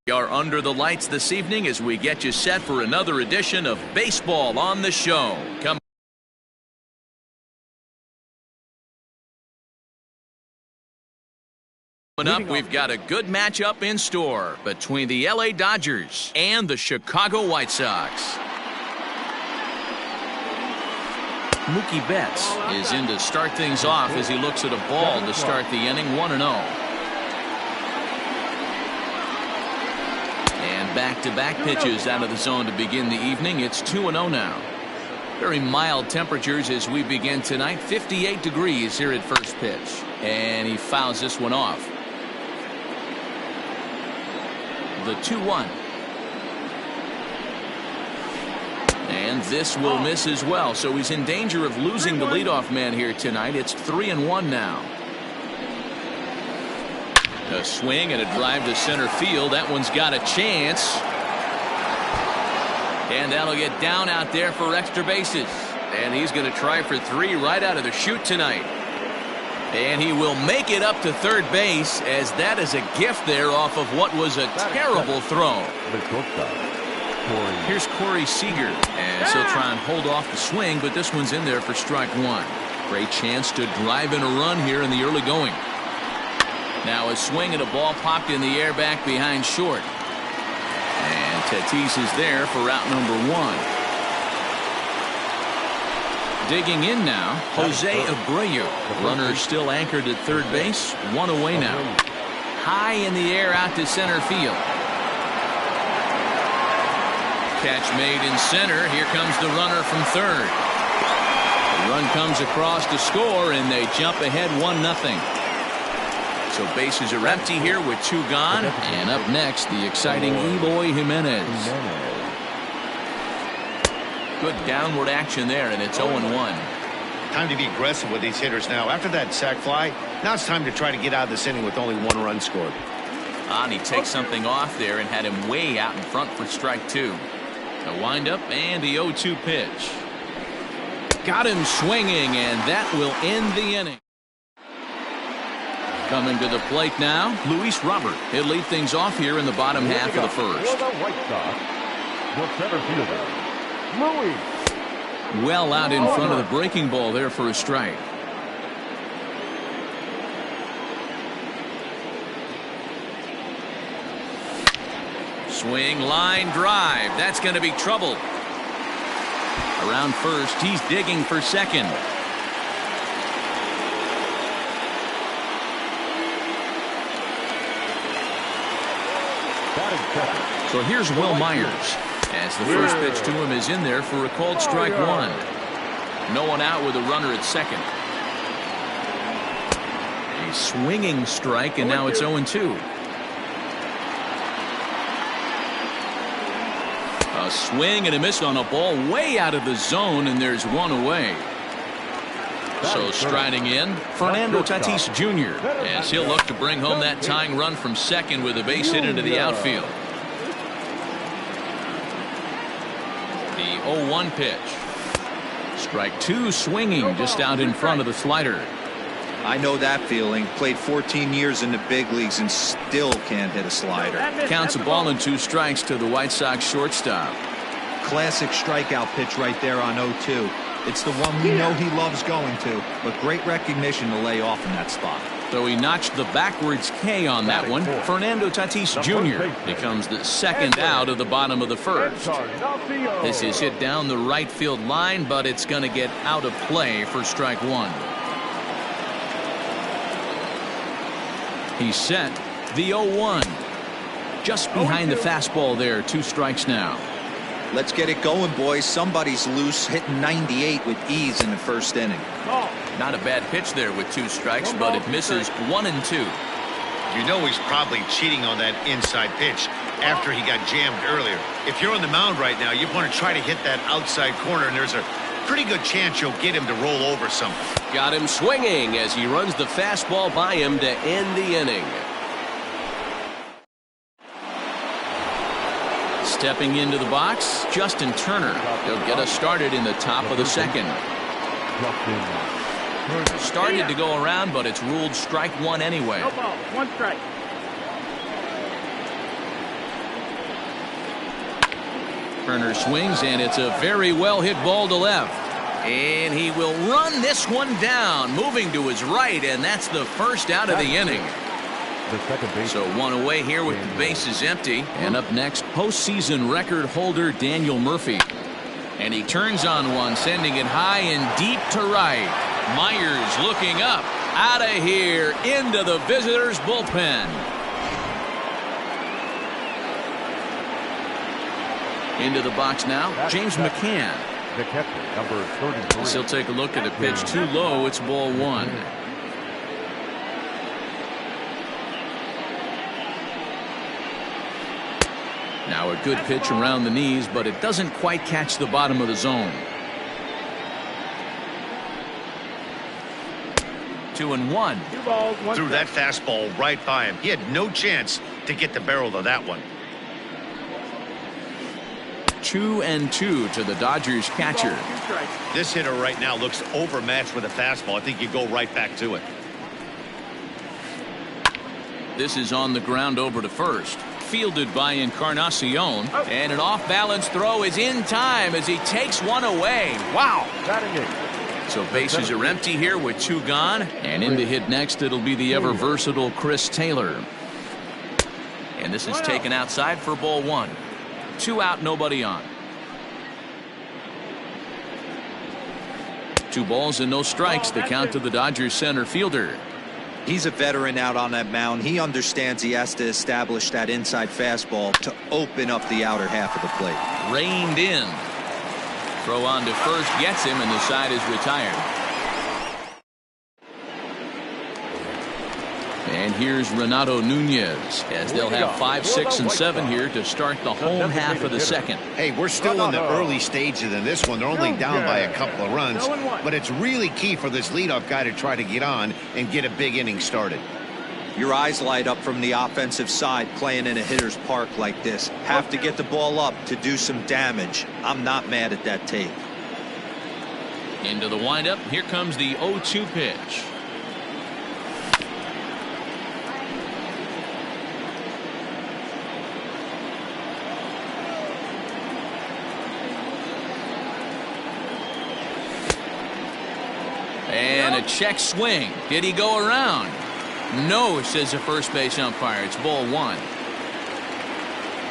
We are under the lights this evening as we get you set for another edition of Baseball on the Show. Coming up, we've got a good matchup in store between the LA Dodgers and the Chicago White Sox. Mookie Betts is in to start things off as he looks at a ball to start the inning, 1-0. Back-to-back pitches out of the zone to begin the evening. It's 2-0 now. Very mild temperatures as we begin tonight. 58 degrees here at first pitch. And he fouls this one off. The 2-1. And this will miss as well. So he's in danger of losing the leadoff man here tonight. It's 3-1 now. A swing and a drive to center field. That one's got a chance. And that'll get down out there for extra bases. And he's going to try for 3 right out of the chute tonight. And he will make it up to third base, as that is a gift there off of what was a terrible throw. Here's Corey Seeger, as he'll try and hold off the swing, but this one's in there for strike 1. Great chance to drive in a run here in the early going. Now a swing and a ball popped in the air back behind short. And Tatis is there for out number 1. Digging in now, Jose Abreu. Runner still anchored at third base. 1 away now. High in the air out to center field. Catch made in center. Here comes the runner from third. The run comes across to score, and they jump ahead 1-0. So bases are empty here with 2 gone. And up next, the exciting Eloy Jimenez. Good downward action there, and it's 0-1. Time to be aggressive with these hitters now. After that sac fly, now it's time to try to get out of this inning with only 1 run scored. And he takes something off there and had him way out in front for strike 2. A windup and the 0-2 pitch. Got him swinging, and that will end the inning. Coming to the plate now, Luis Robert. He'll lead things off here in the bottom half of the first. Well out in front of the breaking ball there for a strike. Swing, line drive. That's going to be trouble. Around first, he's digging for second. So here's Will Myers, as the first pitch to him is in there for a called strike 1. No one out with a runner at second. A swinging strike, and now it's 0-2. A swing and a miss on a ball way out of the zone, and there's 1 away. So striding in, Fernando Tatis Jr. as he'll look to bring home that tying run from second with a base hit into the outfield. The 0-1 pitch. Strike 2 swinging just out in front of the slider. I know that feeling. Played 14 years in the big leagues and still can't hit a slider. Counts a ball and 2 strikes to the White Sox shortstop. Classic strikeout pitch right there on 0-2. It's the one we know he loves going to, but great recognition to lay off in that spot. So he notched the backwards K on that one. Fernando Tatis Jr. becomes the second out of the bottom of the first. This is hit down the right field line, but it's going to get out of play for strike 1. He's set. The 0-1. Just behind the fastball there. 2 strikes now. Let's get it going, boys. Somebody's loose, hitting 98 with ease in the first inning. Not a bad pitch there with 2 strikes, but it misses 1 and 2. You know he's probably cheating on that inside pitch after he got jammed earlier. If you're on the mound right now, you want to try to hit that outside corner, and there's a pretty good chance you'll get him to roll over something. Got him swinging as he runs the fastball by him to end the inning. Stepping into the box, Justin Turner. He'll get us started in the top of the second. Started to go around, but it's ruled strike 1 anyway. No ball, 1 strike. Turner swings, and it's a very well hit ball to left. And he will run this one down, moving to his right, and that's the first out of the inning. So one away here with the bases empty. And up next, postseason record holder Daniel Murphy. And he turns on one, sending it high and deep to right. Myers looking up, out of here, into the visitors' bullpen. Into the box now, James McCann. The catcher, number 33. He'll take a look at the pitch too low. It's ball one. Now a good pitch around the knees, but it doesn't quite catch the bottom of the zone. 2-1. Threw that fastball right by him. He had no chance to get the barrel of that one. 2-2 to the Dodgers catcher. This hitter right now looks overmatched with a fastball. I think you go right back to it. This is on the ground over to first. Fielded by Encarnacion. And an off-balance throw is in time as he takes one away. Wow. So bases are empty here with two gone. And in to hit next, it'll be the ever-versatile Chris Taylor. And this is taken outside for ball one. 2 out, nobody on. 2 balls and no strikes. The count to the Dodgers center fielder. He's a veteran out on that mound. He understands he has to establish that inside fastball to open up the outer half of the plate. Reined in. Throw on to first gets him, and the side is retired. And here's Renato Nunez as they'll have 5, 6, and 7 here to start the home half of the second. Hey, we're still in the early stages in this one. They're only down by a couple of runs, but it's really key for this leadoff guy to try to get on and get a big inning started. Your eyes light up from the offensive side playing in a hitter's park like this. Have to get the ball up to do some damage. I'm not mad at that take. Into the windup. Here comes the 0-2 pitch. And a check swing. Did he go around? No, says the first base umpire. It's ball one.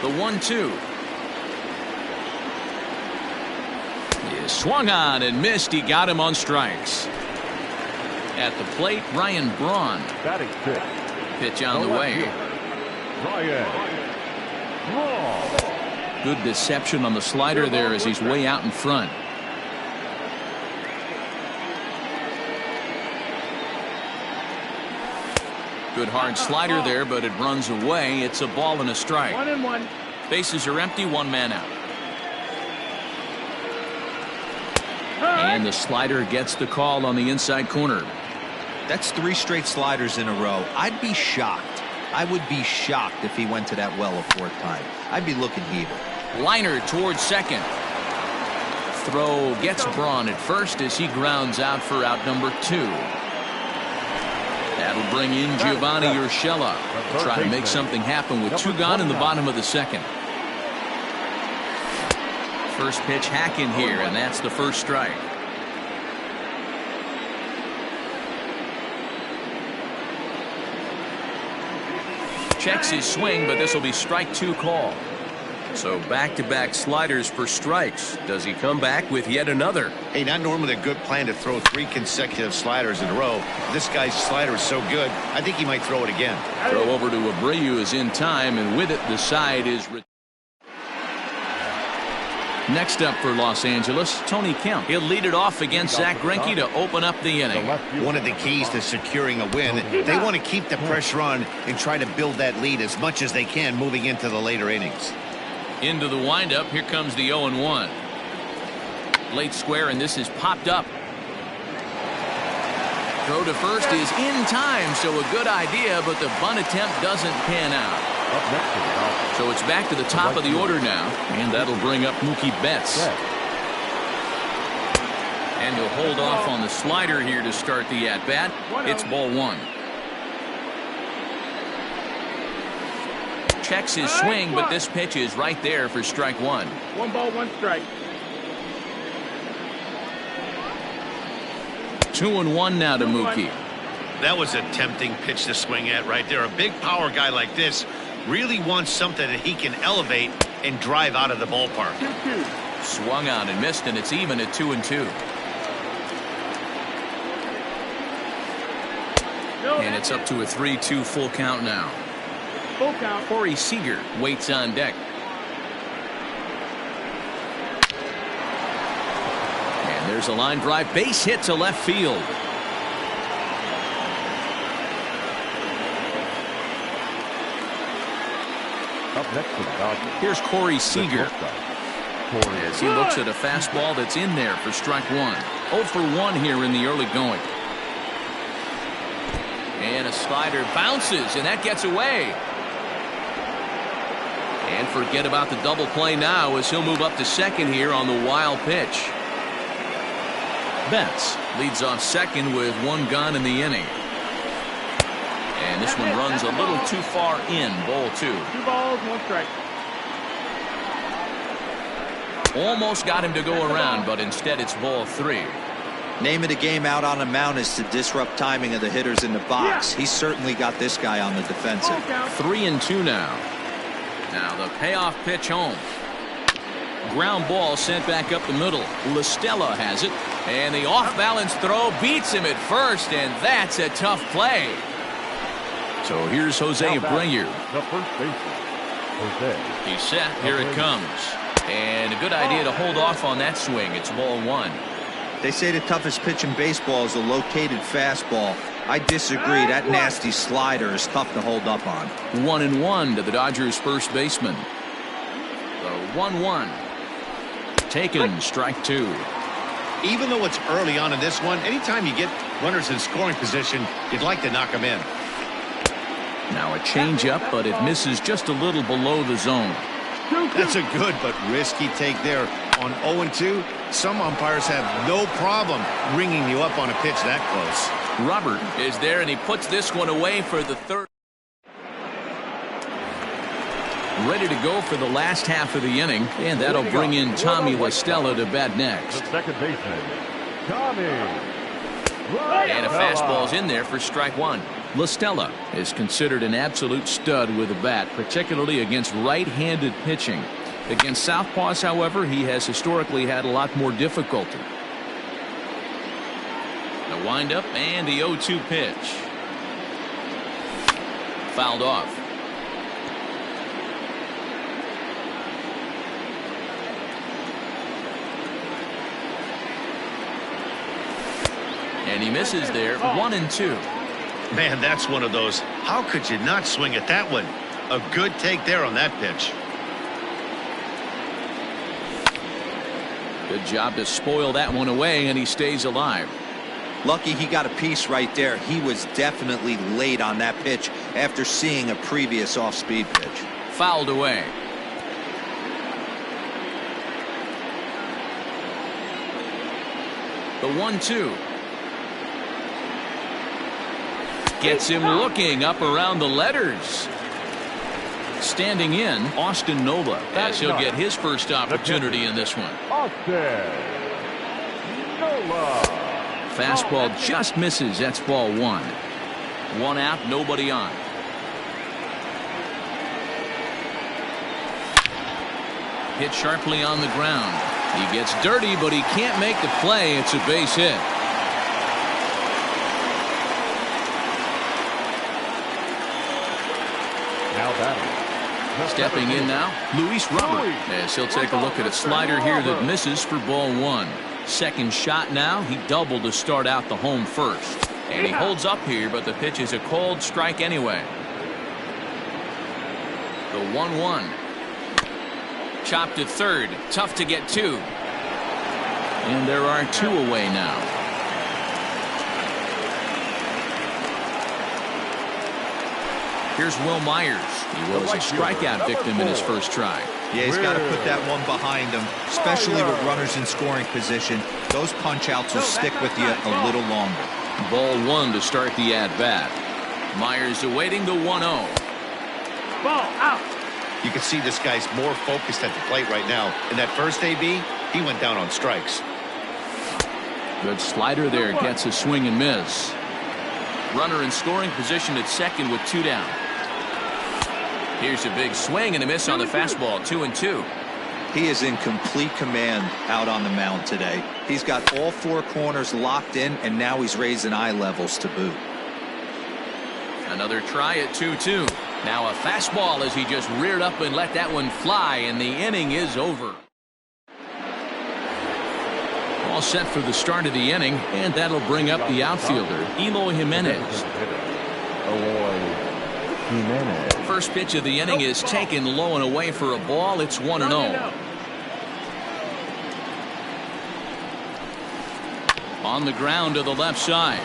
The 1-2. He swung on and missed. He got him on strikes. At the plate, Ryan Braun. Batting fifth. Pitch on the way. Good deception on the slider there as he's way out in front. Good hard slider there, but it runs away. It's a ball and a strike. 1-1. Bases are empty, 1 man out. And the slider gets the call on the inside corner. That's 3 straight sliders in a row. I'd be shocked. I would be shocked if he went to that well a 4th time. I'd be looking heated. Liner towards second. Throw gets Braun at first as he grounds out for out number 2. That'll bring in Giovanni Urshela to try to make something happen with 2 gone in the bottom of the second. First pitch hack in here, and that's the first strike. Checks his swing, but this will be strike 2 call. So back-to-back sliders for strikes. Does he come back with yet another? Hey, not normally a good plan to throw 3 consecutive sliders in a row. This guy's slider is so good, I think he might throw it again. Throw over to Abreu is in time, and with it, the side is... Next up for Los Angeles, Tony Kemp. He'll lead it off against Zach Greinke to open up the inning. One of the keys to securing a win, they want to keep the pressure on and try to build that lead as much as they can moving into the later innings. Into the windup, here comes the 0-1. Late square, and this is popped up. Throw to first is in time, so a good idea, but the bunt attempt doesn't pan out. So it's back to the top of the order now, and that'll bring up Mookie Betts. And he'll hold off on the slider here to start the at-bat. It's ball 1. Checks his swing, but this pitch is right there for strike one. 1 ball, 1 strike. 2-1 now to Mookie. That was a tempting pitch to swing at right there. A big power guy like this really wants something that he can elevate and drive out of the ballpark. 2-2. Swung on and missed, and it's even at 2-2. And it's up to a 3-2 full count now. Full count. Corey Seeger waits on deck. And there's a line drive base hit to left field. Up next to the Dodgers. Here's Corey Seeger Corey. as he looks at a fastball that's in there for strike one. 0 for 1 here in the early going. And a slider bounces, and that gets away. And forget about the double play now as he'll move up to second here on the wild pitch. Betts leads off second with 1 gone in the inning. And this one runs a little too far in. Ball 2. 2 balls, 1 strike. Almost got him to go around, but instead it's ball 3. Name of the game out on the mound is to disrupt timing of the hitters in the box. He's certainly got this guy on the defensive. 3-2 now. Now the payoff pitch home. Ground ball sent back up the middle. LaStella has it. And the off-balance throw beats him at first, and that's a tough play. So here's Jose Abreu. The first baseman, Jose. He's set. Here it comes. And a good idea to hold off on that swing. It's ball 1. They say the toughest pitch in baseball is a located fastball. I disagree. That nasty slider is tough to hold up on. 1-1 to the Dodgers first baseman. The 1-1. Taken, strike 2. Even though it's early on in this one, anytime you get runners in scoring position, you'd like to knock them in. Now a changeup, but it misses just a little below the zone. That's a good but risky take there. On 0-2, some umpires have no problem ringing you up on a pitch that close. Robert is there, and he puts this one away for the third. Ready to go for the last half of the inning, and that'll bring in Tommy LaStella to bat next. The second baseman, Tommy. And a fastball's in there for strike 1. LaStella is considered an absolute stud with a bat, particularly against right-handed pitching. Against southpaws, however, he has historically had a lot more difficulty. The windup and the 0-2 pitch. Fouled off. And he misses there. 1-2. Man, that's one of those. How could you not swing at that one? A good take there on that pitch. Good job to spoil that one away, and he stays alive. Lucky he got a piece right there. He was definitely late on that pitch after seeing a previous off-speed pitch. Fouled away. The 1-2. Gets him looking up around the letters. Standing in, Austin Nola, as he'll get his first opportunity in this one. Austin Nola. Fastball just misses. That's ball 1. 1 out, nobody on. Hit sharply on the ground. He gets dirty, but he can't make the play. It's a base hit. Now batting. Stepping in now, Luis Robert, as he'll take a look at a slider here that misses for ball 1. Second shot now. He doubled to start out the home first. And he holds up here, but the pitch is a cold strike anyway. The 1-1. Chopped to third. Tough to get to. And there are 2 away now. Here's Will Myers. He was a strikeout victim in his first try. Yeah, he's got to put that one behind him, especially with runners in scoring position. Those punch-outs will stick with you a little longer. Ball 1 to start the at-bat. Myers awaiting the 1-0. Ball out. You can see this guy's more focused at the plate right now. In that first AB, he went down on strikes. Good slider there, gets a swing and miss. Runner in scoring position at second with 2 down. Here's a big swing and a miss on the fastball, 2-2. He is in complete command out on the mound today. He's got all 4 corners locked in, and now he's raising eye levels to boot. Another try at 2-2. Now a fastball as he just reared up and let that one fly, and the inning is over. All set for the start of the inning, and that'll bring up the outfielder, Eloy Jimenez. Eloy Jimenez. First pitch of the inning is taken low and away for a ball. It's 1-0. On the ground to the left side.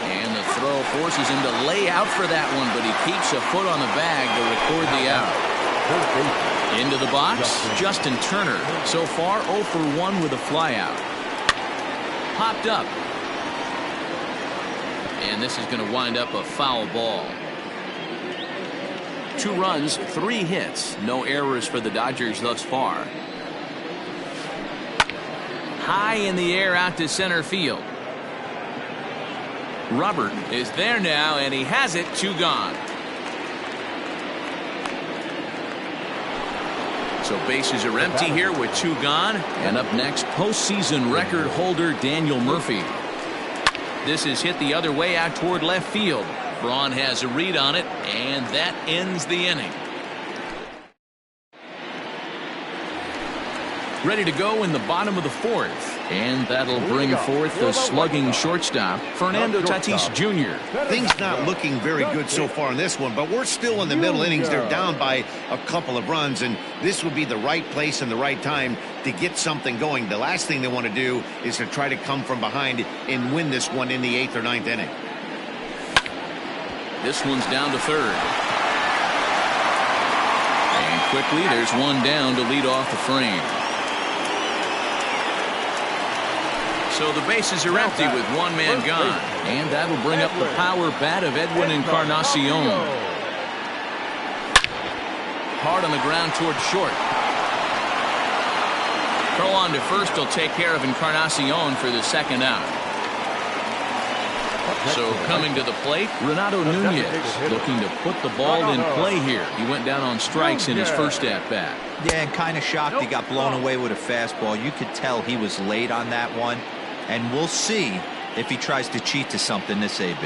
And the throw forces him to lay out for that one, but he keeps a foot on the bag to record the out. Into the box, Justin Turner. So far, 0 for 1 with a flyout. Popped up. And this is going to wind up a foul ball. 2 runs, 3 hits. No errors for the Dodgers thus far. High in the air out to center field. Robert is there now, and he has it. 2 gone. So bases are empty here with 2 gone. And up next, postseason record holder Daniel Murphy. This is hit the other way out toward left field. Braun has a read on it, and that ends the inning. Ready to go in the bottom of the 4th. And that'll bring forth the slugging shortstop, Fernando Tatis Jr. Things not looking very good so far in this one, but we're still in the middle innings. They're down by a couple of runs, and this would be the right place and the right time to get something going. The last thing they want to do is to try to come from behind and win this one in the 8th or 9th inning. This one's down to 3rd. And quickly, there's one down to lead off the frame. So the bases are empty with 1 man gone. And that'll bring up the power bat of Edwin Encarnacion. Hard on the ground towards short. Throw on to first will take care of Encarnacion for the 2nd out. So coming to the plate, Renato Nunez looking to put the ball in play here. He went down on strikes in his first at-bat. Yeah, and kind of shocked he got blown away with a fastball. You could tell he was late on that one. And we'll see if he tries to cheat to something this AB.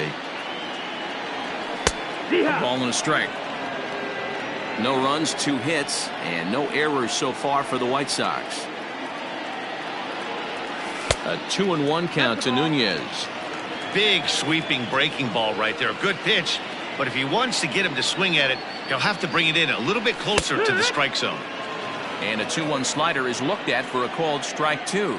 Ball and a strike. No runs, 2 hits, and no errors so far for the White Sox. A 2-1 count to Nunez. Big sweeping breaking ball right there. Good pitch, but if he wants to get him to swing at it, he'll have to bring it in a little bit closer to the strike zone. And a 2-1 slider is looked at for a called strike 2.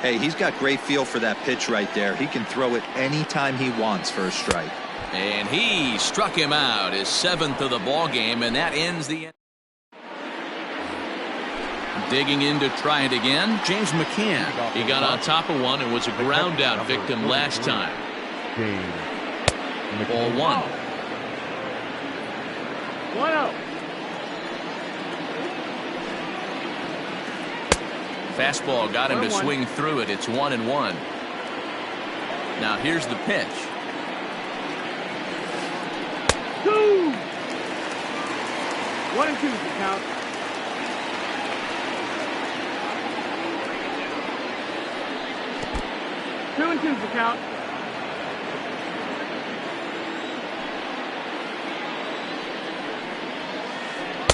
Hey, he's got great feel for that pitch right there. He can throw it anytime he wants for a strike. And he struck him out, his 7th of the ball game, and that ends the inning. Digging in to try it again, James McCann. He got on top of one and was a ground out victim last time. Ball 1. 1-0. Fastball got him to swing through it. It's 1-1. Now here's the pitch. 2. 1-2 is the count. Two and 2's the count.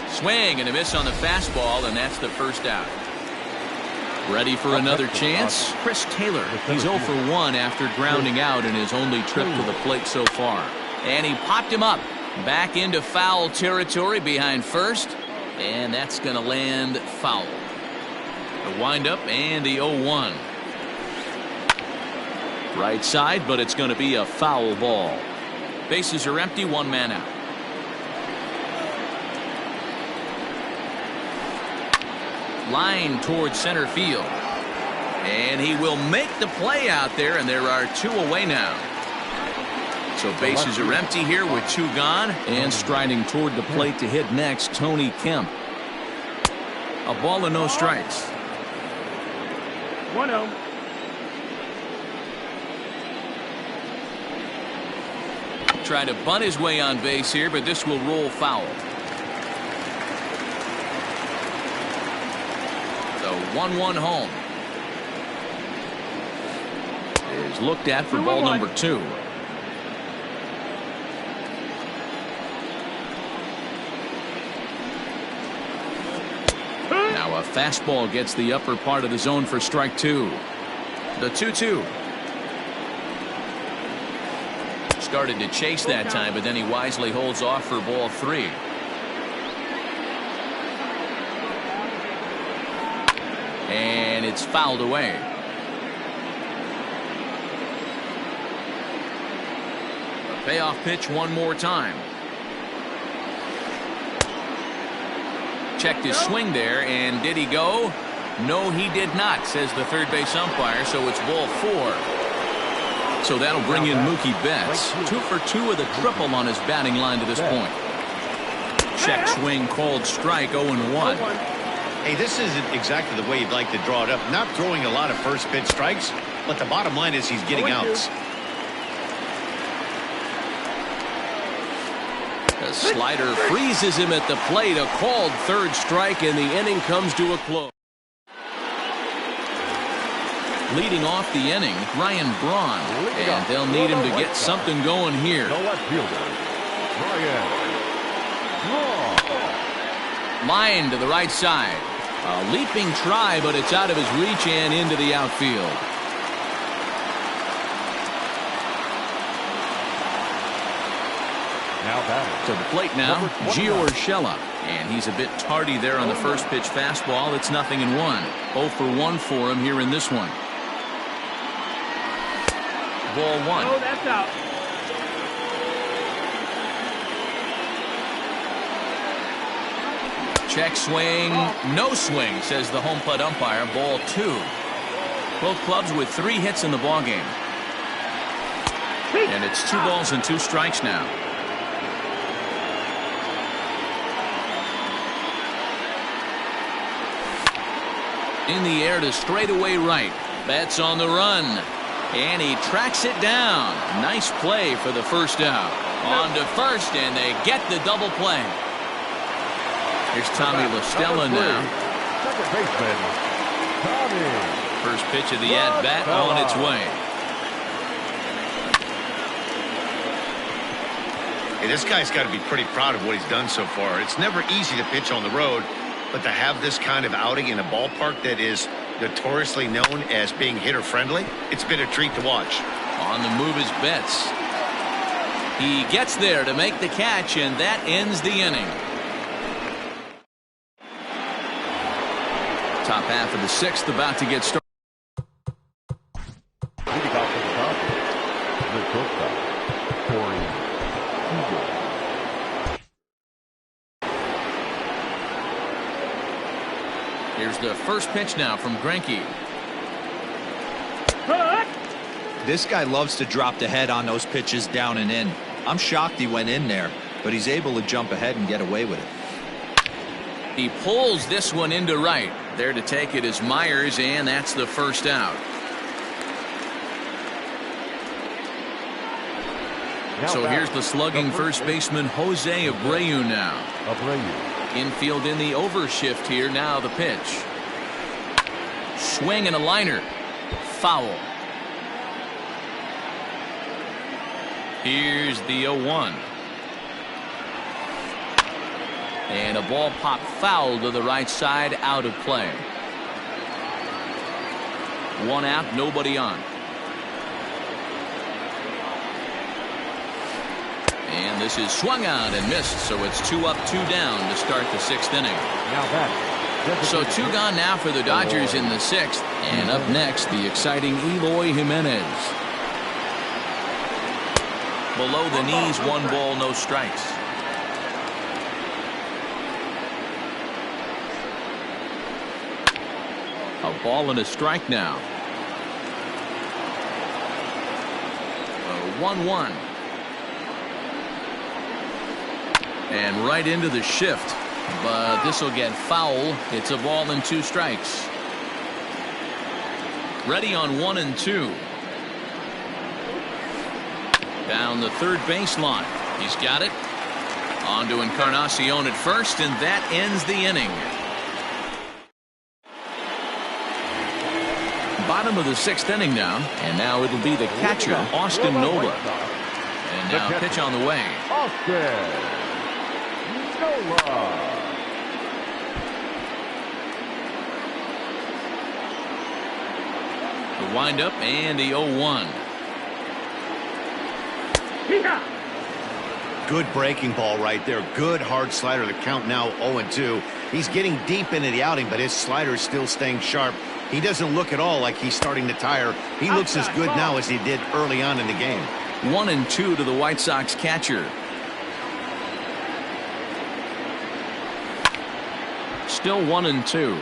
Swing and a miss on the fastball, and that's the first out. Ready for another chance? Chris Taylor. He's 0 for 1 after grounding out in his only trip to the plate so far. And he popped him up. Back into foul territory behind first. And that's going to land foul. The windup and the 0-1. Right side, but it's going to be a foul ball. Bases are empty, 1 man out. Line towards center field. And he will make the play out there, and there are 2 away now. So bases are empty here with 2 gone, and striding toward the plate to hit next, Tony Kemp. A ball and no strikes. 1-0. Try to bunt his way on base here, but this will roll foul. The 1-1 home is looked at for ball number 2. Now a fastball gets the upper part of the zone for strike 2. The 2-2. Started to chase that time, but then he wisely holds off for ball 3. And it's fouled away. A payoff pitch one more time. Checked his swing there, and did he go? No, he did not, says the third base umpire, so it's ball 4. So that'll bring in Mookie Betts. 2 for 2 with a triple on his batting line to this point. Check swing called strike, 0-1. Hey, this isn't exactly the way you'd like to draw it up. Not throwing a lot of first pitch strikes, but the bottom line is he's getting outs. The slider freezes him at the plate. A called third strike, and the inning comes to a close. Leading off the inning, Ryan Braun, and they'll need him to get something going here. Line to the right side. A leaping try, but it's out of his reach and into the outfield. To the plate now, Gio Urshela, and he's a bit tardy there on the first pitch fastball. It's 0-1. 0 for 1 for him here in this one. Ball 1. Oh, that's out. Check swing, no swing, says the home plate umpire. Ball 2. Both clubs with 3 hits in the ballgame. And it's 2 balls and 2 strikes now. In the air to straightaway right. Betts on the run. And he tracks it down. Nice play for the first out. On to first, and they get the double play. Here's Tommy La Stella now. Second baseman, Tommy. First pitch of the at-bat on its way. Hey, this guy's got to be pretty proud of what he's done so far. It's never easy to pitch on the road, but to have this kind of outing in a ballpark that is notoriously known as being hitter-friendly, it's been a treat to watch. On the move is Betts. He gets there to make the catch, and that ends the inning. Top half of the 6th about to get started. Leading off for the Dodgers, the shortstop, Corey Seeger. Here's the first pitch now from Greinke. This guy loves to drop the head on those pitches down and in. I'm shocked he went in there, but he's able to jump ahead and get away with it. He pulls this one into right. There to take it is Myers, and that's the first out. So here's the slugging first baseman Jose Abreu now. Infield in the overshift here. Now the pitch. Swing and a liner. Foul. Here's the 0-1. And a ball pop foul to the right side, out of play. 1 out, nobody on. And this is swung out and missed, so it's 2 up, 2 down to start the 6th inning. So 2 gone now for the Dodgers in the 6th. And up next, the exciting Eloy Jimenez. Below the knees, 1 ball, no strikes. A ball and a strike now. 1-1. And right into the shift. But this will get foul. It's a ball and 2 strikes. Ready on 1 and 2. Down the third baseline. He's got it. On to Encarnacion at first, and that ends the inning. Bottom of the 6th inning now, and now it'll be the catcher, Austin Nola. And now pitch on the way. Austin Nola. The windup and the 0-1. Good breaking ball right there. Good hard slider. The count now 0-2. He's getting deep into the outing, but his slider is still staying sharp. He doesn't look at all like he's starting to tire. He looks as good now as he did early on in the game. 1 and 2 to the White Sox catcher. Still 1 and 2.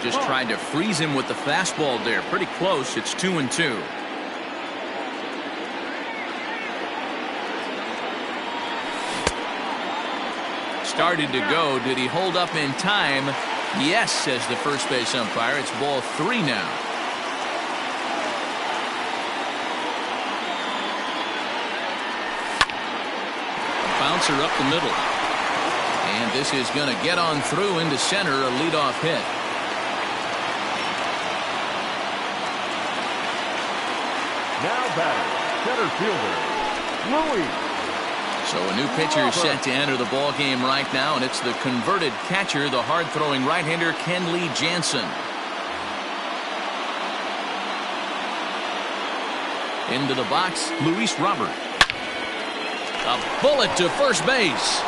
Just tried to freeze him with the fastball there. Pretty close. It's 2 and 2. Started to go. Did he hold up in time? Yes, says the first base umpire. It's ball 3 now. Bouncer up the middle. And this is going to get on through into center. A leadoff hit. Now batting, center fielder, Louis. So a new pitcher is set to enter the ball game right now, and it's the converted catcher, the hard-throwing right-hander Kenley Jansen. Into the box, Luis Robert. A bullet to first base.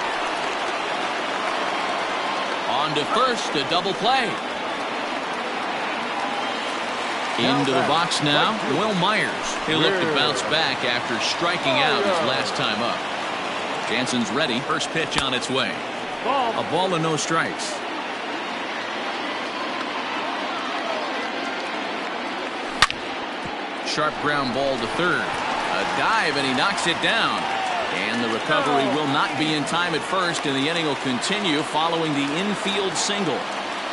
On to first, a double play. Into the box now, Will Myers. He'll look to bounce back after striking out his last time up. Jansen's ready. First pitch on its way. A ball and no strikes. Sharp ground ball to third. A dive, and he knocks it down. And the recovery will not be in time at first, and the inning will continue following the infield single.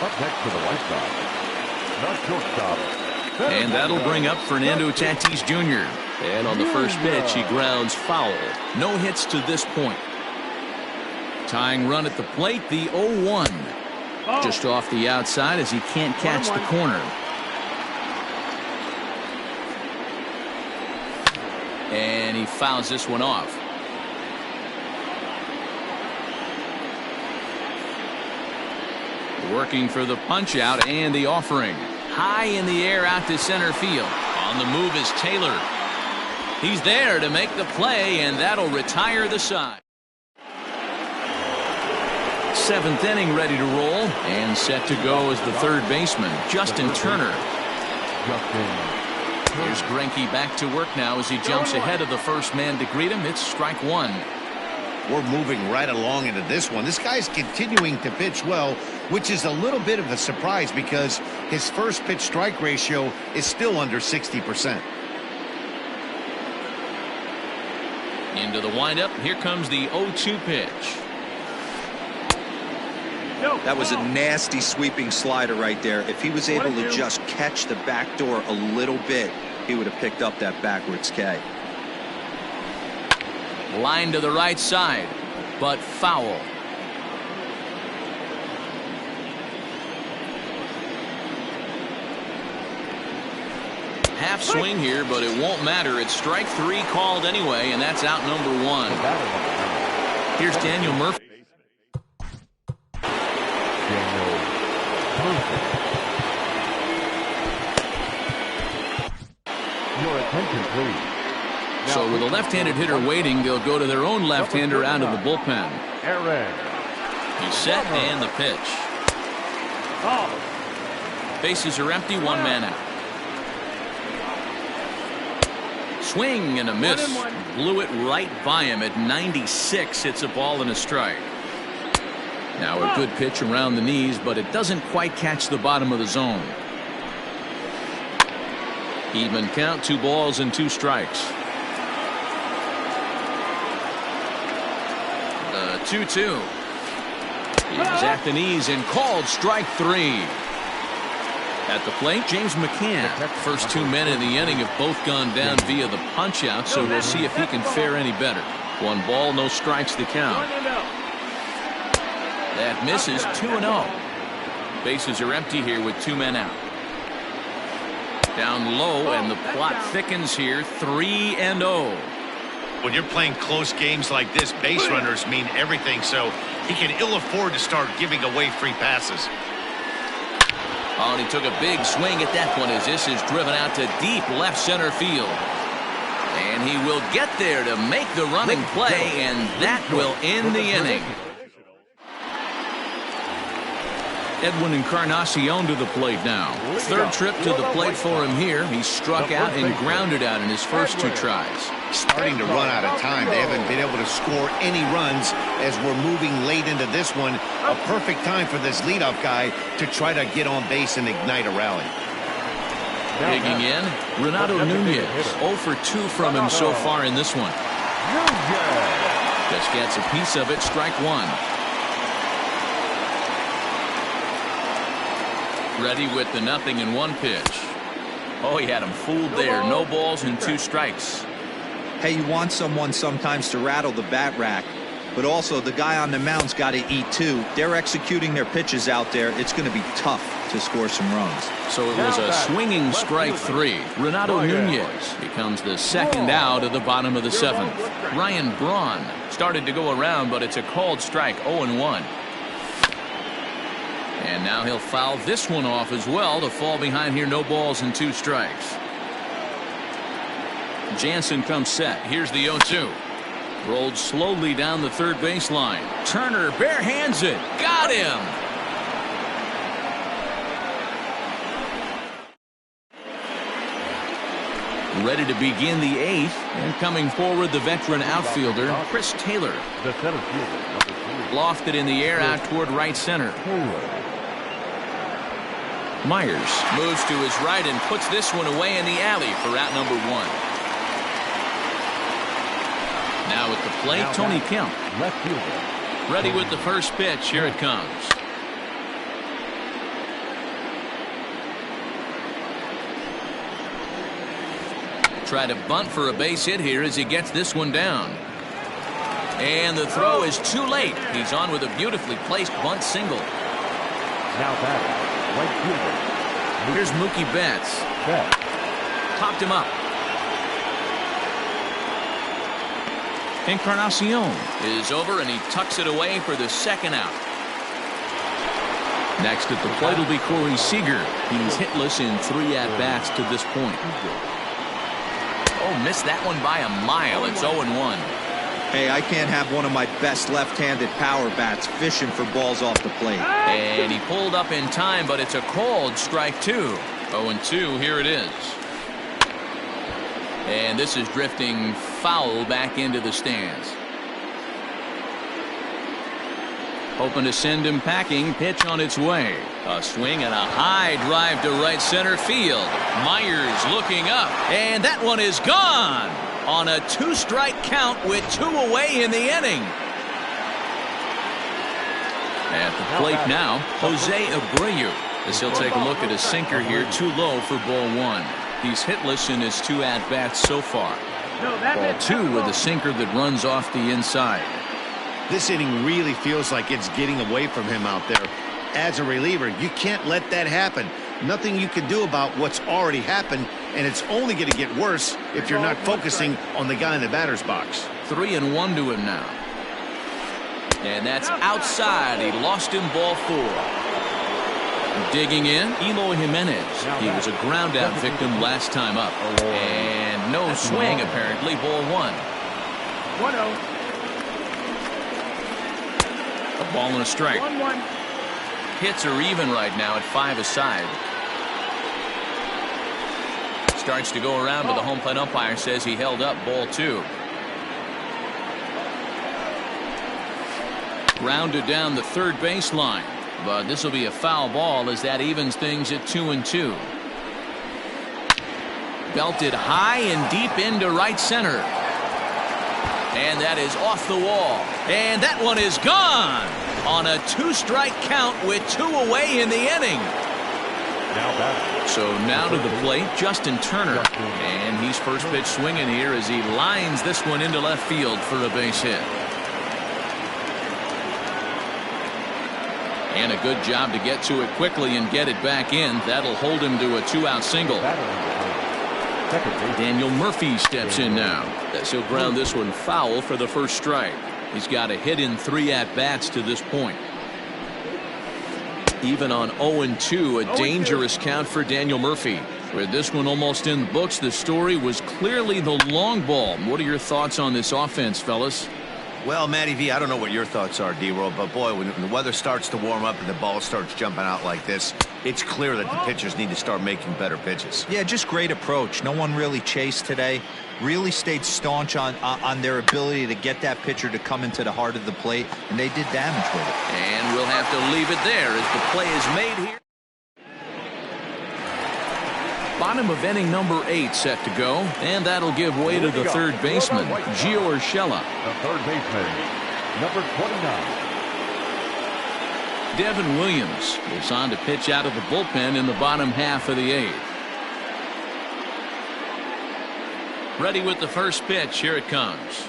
Up next to the White Sox, the shortstop. And that'll bring up Fernando Tatis Jr. And on the first pitch, he grounds foul. No hits to this point. Tying run at the plate, the 0-1. Just off the outside as he can't catch the corner. And he fouls this one off. Working for the punch out and the offering. High in the air out to center field. On the move is Taylor. He's there to make the play, and that'll retire the side. 7th inning ready to roll, and set to go as the third baseman, Justin Turner. Here's Greinke back to work now as he jumps ahead of the first man to greet him. It's strike 1. We're moving right along into this one. This guy's continuing to pitch well, which is a little bit of a surprise because his first pitch strike ratio is still under 60%. Into the windup. Here comes the 0-2 pitch. That was a nasty sweeping slider right there. If he was able to just catch the back door a little bit, he would have picked up that backwards K. Line to the right side, but foul. Half swing here, but it won't matter. It's strike 3 called anyway, and that's out number 1. Here's Daniel Murphy. Your attention, please. So with a left-handed hitter waiting, they'll go to their own left-hander out of the bullpen. He's set and the pitch. Bases are empty, 1 man out. Swing and a miss. Blew it right by him at 96. It's a ball and a strike. Now a good pitch around the knees, but it doesn't quite catch the bottom of the zone. Even count, 2 balls and 2 strikes. The 2-2. He's at the knees and called strike 3. At the plate, James McCann. First 2 men in the inning have both gone down via the punch out, so we'll see if he can fare any better. 1 ball, no strikes to count. That misses. 2-0. Bases are empty here with 2 men out. Down low, and the plot thickens here. 3-0. When you're playing close games like this, base runners mean everything, so he can ill afford to start giving away free passes. Oh, and he took a big swing at that one as this is driven out to deep left center field. And he will get there to make the running play, and that will end the inning. Edwin Encarnacion to the plate now. 3rd trip to the plate for him here. He struck out and grounded out in his first 2 tries. Starting to run out of time. They haven't been able to score any runs as we're moving late into this one. A perfect time for this leadoff guy to try to get on base and ignite a rally. Digging in, Renato Nunez. 0 for 2 from him so far in this one. Just gets a piece of it. Strike 1. Ready with the 0-1 pitch. Oh, he had him fooled there. No balls and 2 strikes. Hey, you want someone sometimes to rattle the bat rack, but also the guy on the mound's got to eat too. They're executing their pitches out there. It's going to be tough to score some runs. So it was a swinging strike 3. Renato Nunez becomes the 2nd out of the bottom of the 7th. Ryan Braun started to go around, but it's a called strike. 0-1. And now he'll foul this one off as well to fall behind here. No balls and 2 strikes. Jansen comes set. Here's the 0-2. Rolled slowly down the 3rd baseline. Turner barehands it. Got him. Ready to begin the 8th. And coming forward, the veteran outfielder, Chris Taylor. The center fielder, number 3. Lofted in the air out toward right center. Myers moves to his right and puts this one away in the alley for out number 1. Now at the plate, Tony Kemp. Left fielder. Ready with the first pitch. Here it comes. Try to bunt for a base hit here as he gets this one down. And the throw is too late. He's on with a beautifully placed bunt single. Now batting, right fielder. Here's Mookie Betts. Popped him up. Encarnacion is over, and he tucks it away for the 2nd out. Next at the plate will be Corey Seeger. He's hitless in 3 at-bats to this point. Oh, missed that one by a mile. It's 0-1. Hey, I can't have one of my best left-handed power bats fishing for balls off the plate. And he pulled up in time, but it's a called strike 2. 0-2, here it is. And this is drifting foul back into the stands. Hoping to send him packing. Pitch on its way. A swing and a high drive to right center field. Myers looking up, and that one is gone on a 2-strike count with 2 away in the inning. At the plate now, Jose Abreu, as he'll take a look at a sinker here. Too low for ball 1. He's hitless in his 2 at-bats so far. Ball 2 with a sinker that runs off the inside. This inning really feels like it's getting away from him out there. As a reliever, you can't let that happen. Nothing you can do about what's already happened, and it's only going to get worse if you're not focusing on the guy in the batter's box. 3-1 to him now. And that's outside. He lost him ball 4. Digging in, Eloy Jimenez. He was a ground out victim last time up. And no swing apparently. Ball 1. 1-0. A ball and a strike. 1-1. Hits are even right now at 5 aside. Starts to go around, but the home plate umpire says he held up. Ball 2. Grounded down the third baseline, but this will be a foul ball as that evens things at 2-2. Belted high and deep into right center. And that is off the wall. And that one is gone on a 2-strike count with 2 away in the inning. So now to the plate, Justin Turner. And he's first pitch swinging here as he lines this one into left field for a base hit. And a good job to get to it quickly and get it back in. That'll hold him to a 2-out single. Daniel Murphy steps in now as he'll ground this one foul for the first strike. He's got a hit in 3 at-bats to this point. Even on 0-2, a dangerous count for Daniel Murphy. With this one almost in the books, the story was clearly the long ball. What are your thoughts on this offense, fellas? Well, Matty V, I don't know what your thoughts are, D-Roll, but boy, when the weather starts to warm up and the ball starts jumping out like this, it's clear that the pitchers need to start making better pitches. Yeah, just great approach. No one really chased today. Really stayed staunch on their ability to get that pitcher to come into the heart of the plate, and they did damage with it. And we'll have to leave it there as the play is made here. Bottom of inning number 8 set to go, and that'll give way to the third baseman, Gio Urshela. The third baseman, number 29. Devin Williams is on to pitch out of the bullpen in the bottom half of the 8th. Ready with the first pitch. Here it comes.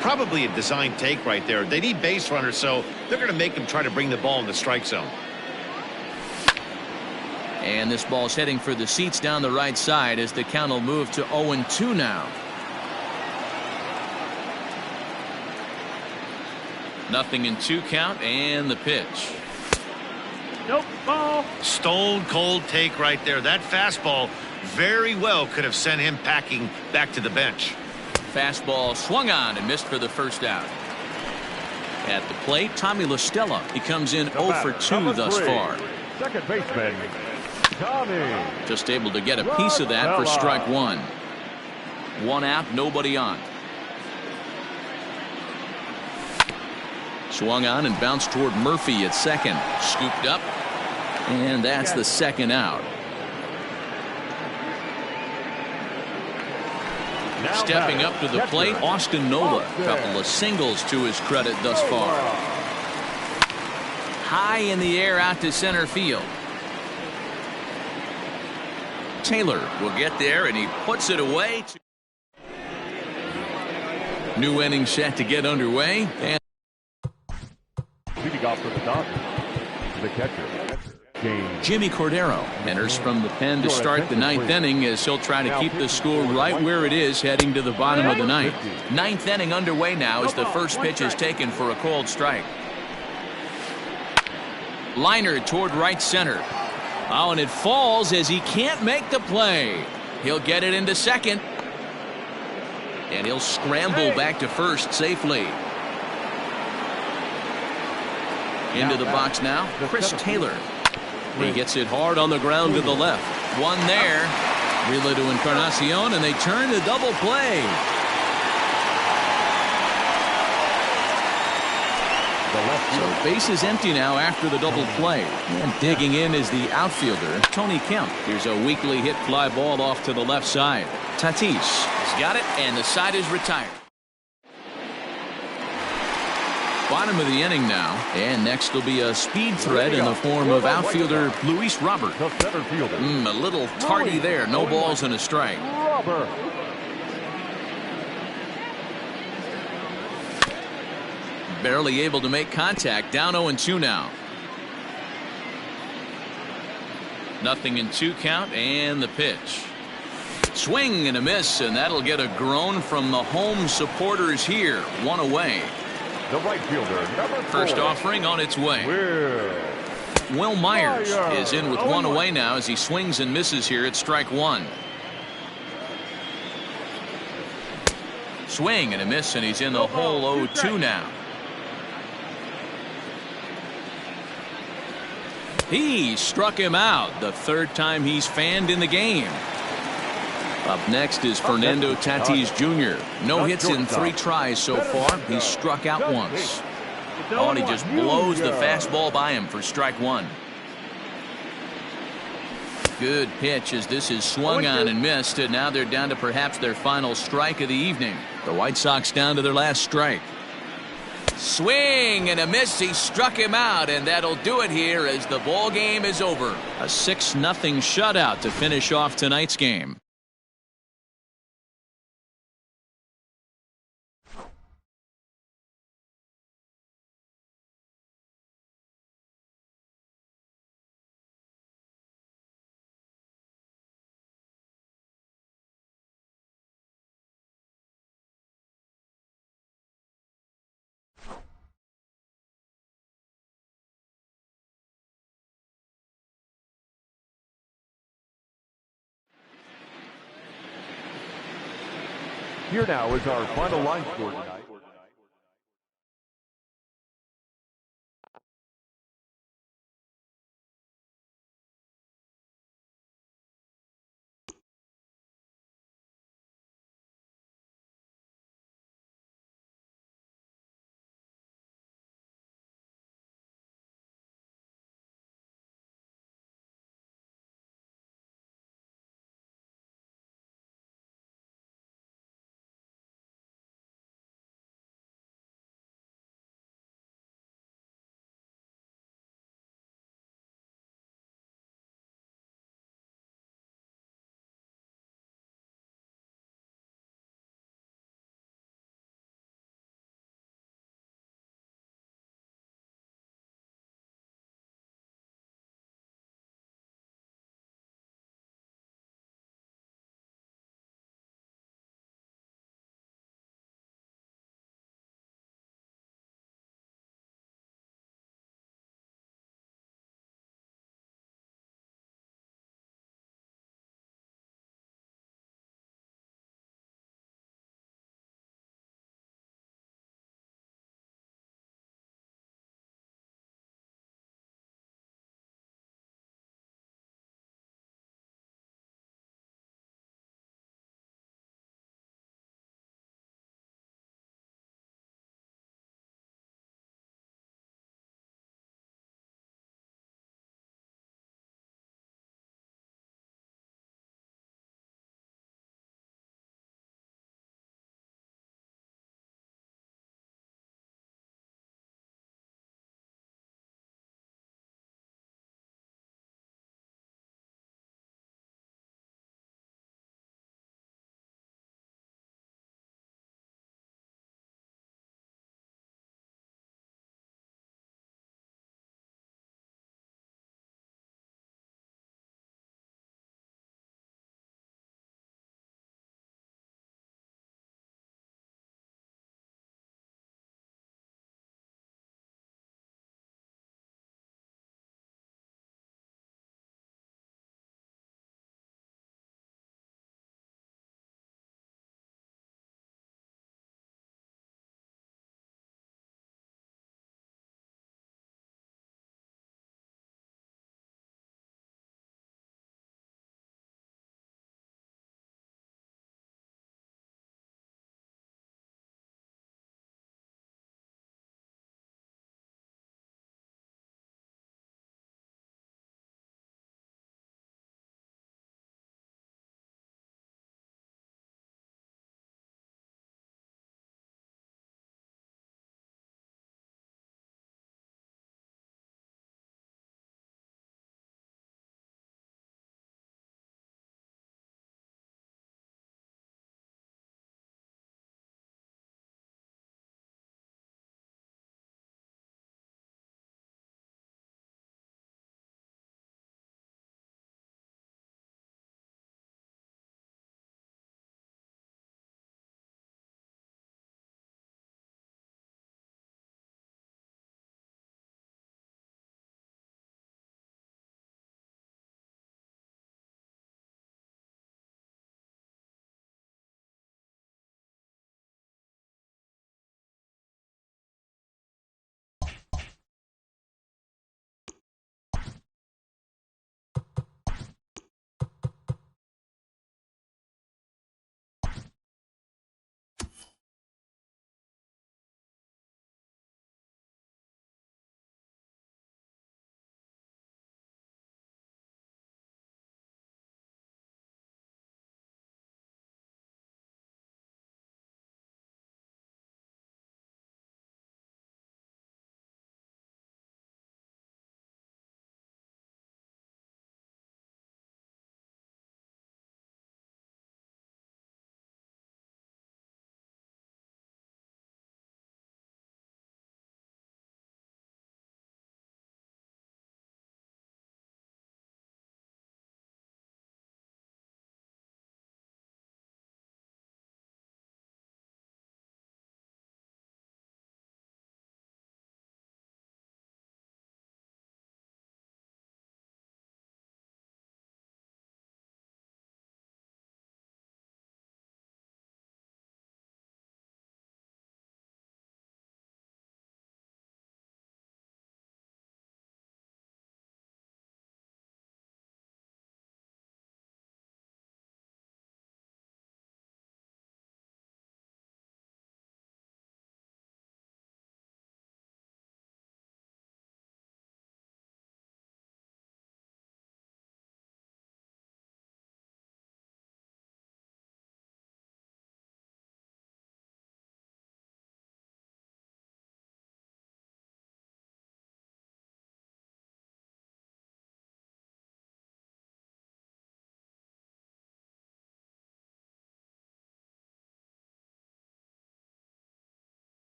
Probably a design take right there. They need base runners, so they're going to make them try to bring the ball in the strike zone. And this ball's heading for the seats down the right side as the count will move to 0-2 now. Nothing in 2 count, and the pitch. Nope, ball. Stone cold take right there. That fastball very well could have sent him packing back to the bench. Fastball swung on and missed for the first out. At the plate, Tommy La Stella. He comes in 0 for 2 thus far. Second baseman, Tommy. Just able to get a piece of that for strike 1. 1 out, nobody on. Swung on and bounced toward Murphy at second. Scooped up. And that's the second out. Stepping up to the plate, Austin Nola. A couple of singles to his credit thus far. High in the air out to center field. Taylor will get there, and he puts it away. New inning set to get underway. And leading off for the Dodgers, the catcher, Jimmy Cordero enters from the pen to start the 9th inning as he'll try to keep the score right where it is heading to the bottom of the 9th. 9th inning underway now as the first pitch is taken for a called strike. Liner toward right center. Oh, and it falls as he can't make the play. He'll get it into second. And he'll scramble back to first safely. Into the box now, Chris Taylor. He gets it hard on the ground to the left. One there. Relay to Encarnacion, and they turn the double play. So base is empty now after the double play. And digging in is the outfielder, Tony Kemp. Here's a weakly hit fly ball off to the left side. Tatis has got it, and the side is retired. Bottom of the inning now, and next will be a speed threat in the form of outfielder Luis Robert. A little tardy there. No balls and a strike. Barely able to make contact. Down 0-2 now. Nothing in 2 count, and the pitch. Swing and a miss, and that'll get a groan from the home supporters here. 1 away. The right fielder, number 4. First offering on its way. Will Myers is in with 1 away now as he swings and misses here at strike 1. Swing and a miss, and he's in the hole 0-2 now. He struck him out the 3rd time he's fanned in the game. Up next is Fernando Tatis Jr. No hits in 3 tries so far. He's struck out once. Oh, and he just blows the fastball by him for strike 1. Good pitch as this is swung on and missed, and now they're down to perhaps their final strike of the evening. The White Sox down to their last strike. Swing and a miss. He struck him out, and that'll do it here as the ball game is over. A 6-0 shutout to finish off tonight's game. Here now is our final line score tonight.